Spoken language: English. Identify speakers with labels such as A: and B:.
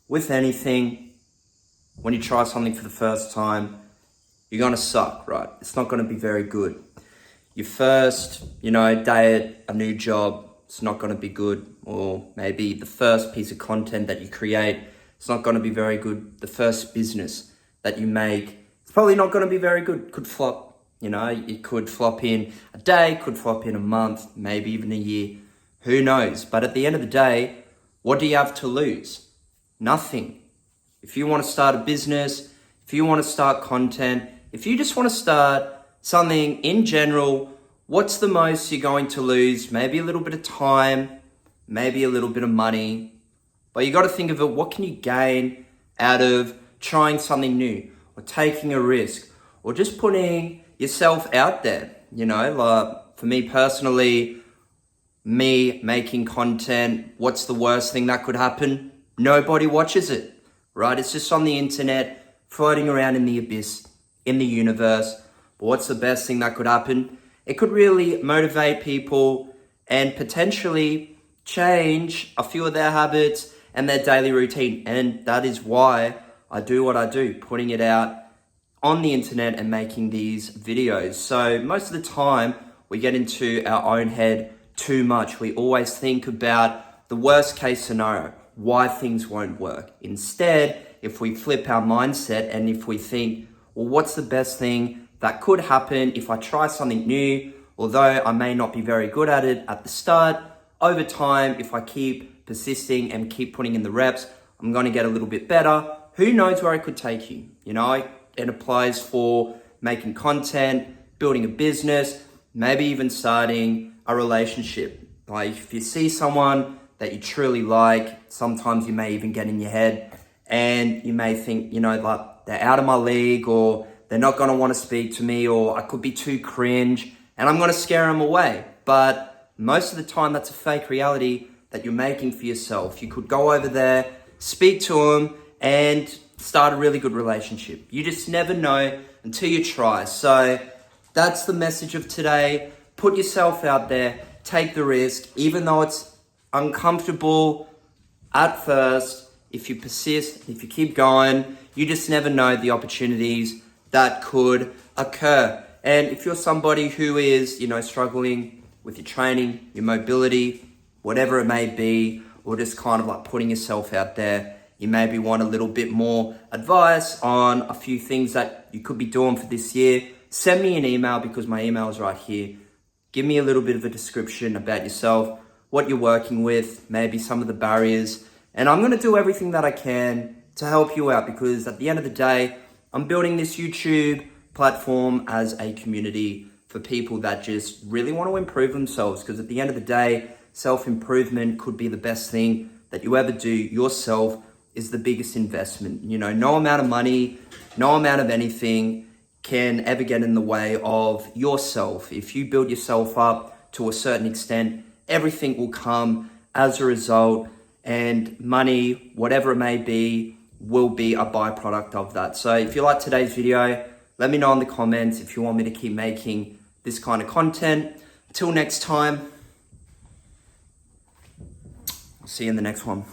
A: with anything, when you try something for the first time, you're gonna suck, right? It's not gonna be very good. Your first, day at a new job, it's not gonna be good. Or maybe the first piece of content that you create, it's not gonna be very good. The first business that you make, it's probably not gonna be very good. Could flop, it could flop in a day, could flop in a month, maybe even a year. Who knows? But at the end of the day, what do you have to lose? Nothing. If you want to start a business, if you want to start content, if you just want to start something in general, what's the most you're going to lose? Maybe a little bit of time, maybe a little bit of money. But you got to think of it, what can you gain out of trying something new or taking a risk or just putting yourself out there? Like for me personally, me making content, what's the worst thing that could happen? Nobody watches it, right? It's just on the internet, floating around in the abyss, in the universe. But what's the best thing that could happen? It could really motivate people and potentially change a few of their habits and their daily routine. And that is why I do what I do, putting it out on the internet and making these videos. So most of the time we get into our own head too much. We always think about the worst case scenario, why things won't work. Instead, if we flip our mindset and if we think, well, what's the best thing that could happen if I try something new? Although I may not be very good at it at the start, over time, if I keep persisting and keep putting in the reps, I'm going to get a little bit better. Who knows where it could take you? It applies for making content, building a business, maybe even starting a relationship. Like if you see someone that you truly like, sometimes you may even get in your head and you may think, like they're out of my league or they're not going to want to speak to me or I could be too cringe and I'm going to scare them away. But most of the time that's a fake reality that you're making for yourself. You could go over there, speak to them and start a really good relationship. You just never know until you try. So that's the message of today. Put yourself out there, take the risk, even though it's uncomfortable at first. If you persist, if you keep going, you just never know the opportunities that could occur. And if you're somebody who is, struggling with your training, your mobility, whatever it may be, or just kind of like putting yourself out there, you maybe want a little bit more advice on a few things that you could be doing for this year, send me an email because my email is right here. Give me a little bit of a description about yourself, what you're working with, maybe some of the barriers. And I'm going to do everything that I can to help you out because at the end of the day, I'm building this YouTube platform as a community for people that just really want to improve themselves. Because at the end of the day, self-improvement could be the best thing that you ever do. Yourself is the biggest investment. No amount of money, no amount of anything can ever get in the way of yourself. If you build yourself up to a certain extent, everything will come as a result, and money, whatever it may be, will be a byproduct of that. So if you like today's video, let me know in the comments if you want me to keep making this kind of content. Until next time, I'll see you in the next one.